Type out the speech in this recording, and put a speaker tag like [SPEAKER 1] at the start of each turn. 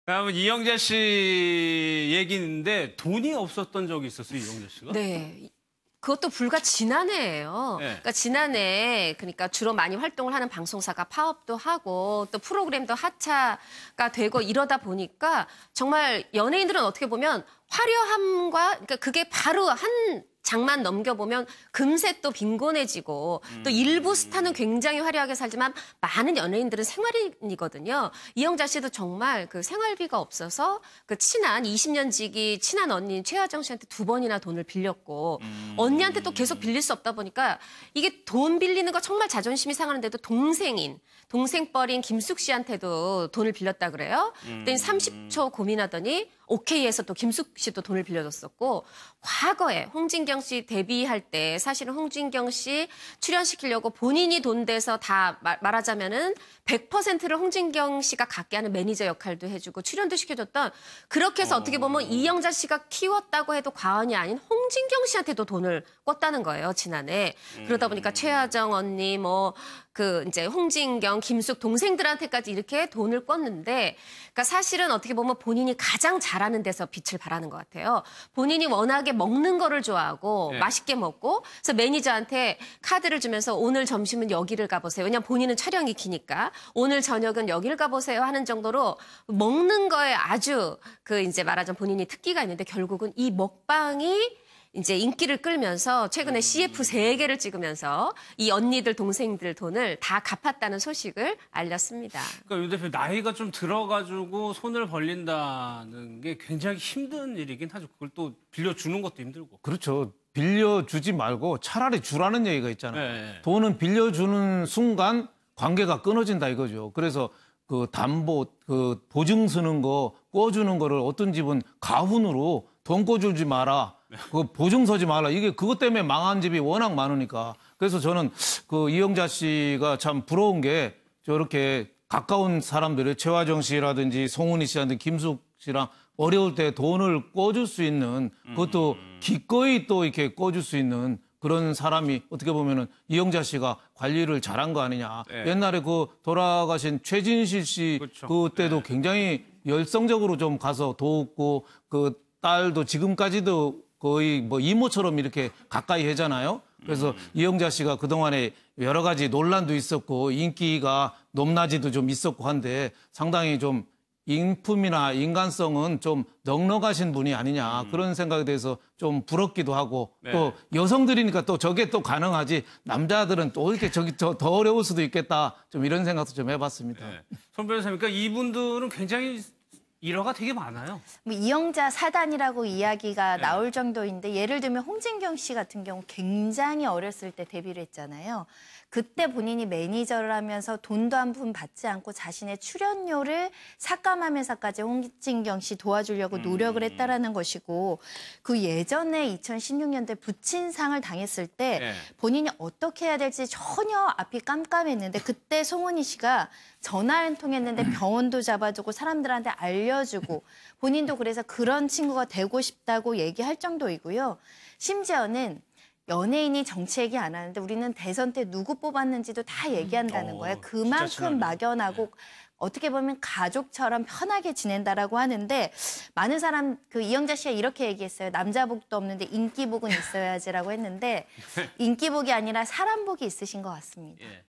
[SPEAKER 1] 그러면 이영자 씨 얘기인데 돈이 없었던 적이 있었어요, 이영자 씨가?
[SPEAKER 2] 네. 그것도 불과 지난해예요.
[SPEAKER 1] 네.
[SPEAKER 2] 그러니까 지난해 그러니까 주로 많이 활동을 하는 방송사가 파업도 하고 또 프로그램도 하차가 되고 이러다 보니까 정말 연예인들은 어떻게 보면 화려함과 그러니까 그게 바로 한 장만 넘겨보면 금세 또 빈곤해지고 또 일부 스타는 굉장히 화려하게 살지만 많은 연예인들은 생활인이거든요. 이영자 씨도 정말 그 생활비가 없어서 그 친한 20년 지기 친한 언니인 최하정 씨한테 2번이나 돈을 빌렸고 언니한테 또 계속 빌릴 수 없다 보니까 이게 돈 빌리는 거 정말 자존심이 상하는데도 동생뻘인 김숙 씨한테도 돈을 빌렸다 그래요. 그때 30초 고민하더니 오케이 해서 또 김숙 씨도 돈을 빌려줬었고 과거에 홍진경 씨 데뷔할 때 사실은 홍진경 씨 출연시키려고 본인이 돈 대서 다 말하자면은 100%를 홍진경 씨가 갖게 하는 매니저 역할도 해주고 출연도 시켜줬던 그렇게 해서 어떻게 보면 이영자 씨가 키웠다고 해도 과언이 아닌 홍진경 씨한테도 돈을 꿨다는 거예요, 지난해. 그러다 보니까 최하정 언니 이제 홍진경, 김숙 동생들한테까지 이렇게 돈을 꿨는데 그러니까 사실은 어떻게 보면 본인이 가장 잘하는 데서 빛을 발하는 것 같아요. 본인이 워낙에 먹는 거를 좋아하고
[SPEAKER 1] 네.
[SPEAKER 2] 맛있게 먹고 그래서 매니저한테 카드를 주면서 오늘 점심은 여기를 가보세요. 왜냐면 본인은 촬영이 기니까 오늘 저녁은 여기를 가보세요 하는 정도로 먹는 거에 아주 이제 말하자면 본인이 특기가 있는데 결국은 이 먹방이 이제 인기를 끌면서 최근에 CF 3개를 찍으면서 이 언니들 동생들 돈을 다 갚았다는 소식을 알렸습니다.
[SPEAKER 1] 그러니까 유 대표 나이가 좀 들어가지고 손을 벌린다는 게 굉장히 힘든 일이긴 하죠. 그걸 또 빌려주는 것도 힘들고.
[SPEAKER 3] 그렇죠. 빌려주지 말고 차라리 주라는 얘기가 있잖아요.
[SPEAKER 1] 네.
[SPEAKER 3] 돈은 빌려주는 순간 관계가 끊어진다 이거죠. 그래서 그 담보, 그 보증 서는 거, 꿔주는 거를 어떤 집은 가훈으로 돈 꿔주지 마라. 그 보증 서지 말라. 이게 그것 때문에 망한 집이 워낙 많으니까. 그래서 저는 그 이영자 씨가 참 부러운 게 저렇게 가까운 사람들을 최화정 씨라든지 송은희 씨라든지 김숙 씨랑 어려울 때 돈을 꿔줄 수 있는 그것도 기꺼이 또 이렇게 꿔줄 수 있는 그런 사람이 어떻게 보면은 이영자 씨가 관리를 잘한 거 아니냐.
[SPEAKER 1] 네.
[SPEAKER 3] 옛날에 그 돌아가신 최진실 씨
[SPEAKER 1] 그렇죠.
[SPEAKER 3] 그때도
[SPEAKER 1] 네.
[SPEAKER 3] 굉장히 열성적으로 좀 가서 도웠고 그 딸도 지금까지도 거의 뭐 이모처럼 이렇게 가까이 하잖아요. 그래서 이영자 씨가 그동안에 여러 가지 논란도 있었고 인기가 높낮이도 좀 있었고 한데 상당히 좀 인품이나 인간성은 좀 넉넉하신 분이 아니냐 그런 생각에 대해서 좀 부럽기도 하고
[SPEAKER 1] 네.
[SPEAKER 3] 또 여성들이니까 또 저게 또 가능하지 남자들은 또 이렇게 더 어려울 수도 있겠다 좀 이런 생각도 좀 해봤습니다.
[SPEAKER 1] 네. 손 변호사님, 그러니까 이분들은 굉장히 일화가 되게 많아요.
[SPEAKER 4] 뭐 이영자 사단이라고 이야기가 나올 정도인데 예를 들면 홍진경 씨 같은 경우 굉장히 어렸을 때 데뷔를 했잖아요. 그때 본인이 매니저를 하면서 돈도 한 푼 받지 않고 자신의 출연료를 삭감하면서까지 홍진경 씨 도와주려고 노력을 했다라는 것이고 그 예전에 2016년대 부친상을 당했을 때 본인이 어떻게 해야 될지 전혀 앞이 깜깜했는데 그때 송은희 씨가 전화 한 통 했는데 병원도 잡아주고 사람들한테 알려주고 본인도 그래서 그런 친구가 되고 싶다고 얘기할 정도이고요. 심지어는 연예인이 정치 얘기 안 하는데 우리는 대선 때 누구 뽑았는지도 다 얘기한다는 거예요. 그만큼 막연하고 어떻게 보면 가족처럼 편하게 지낸다라고 하는데 많은 사람 그 이영자 씨가 이렇게 얘기했어요. 남자복도 없는데 인기복은 있어야지라고 했는데 인기복이 아니라 사람복이 있으신 것 같습니다.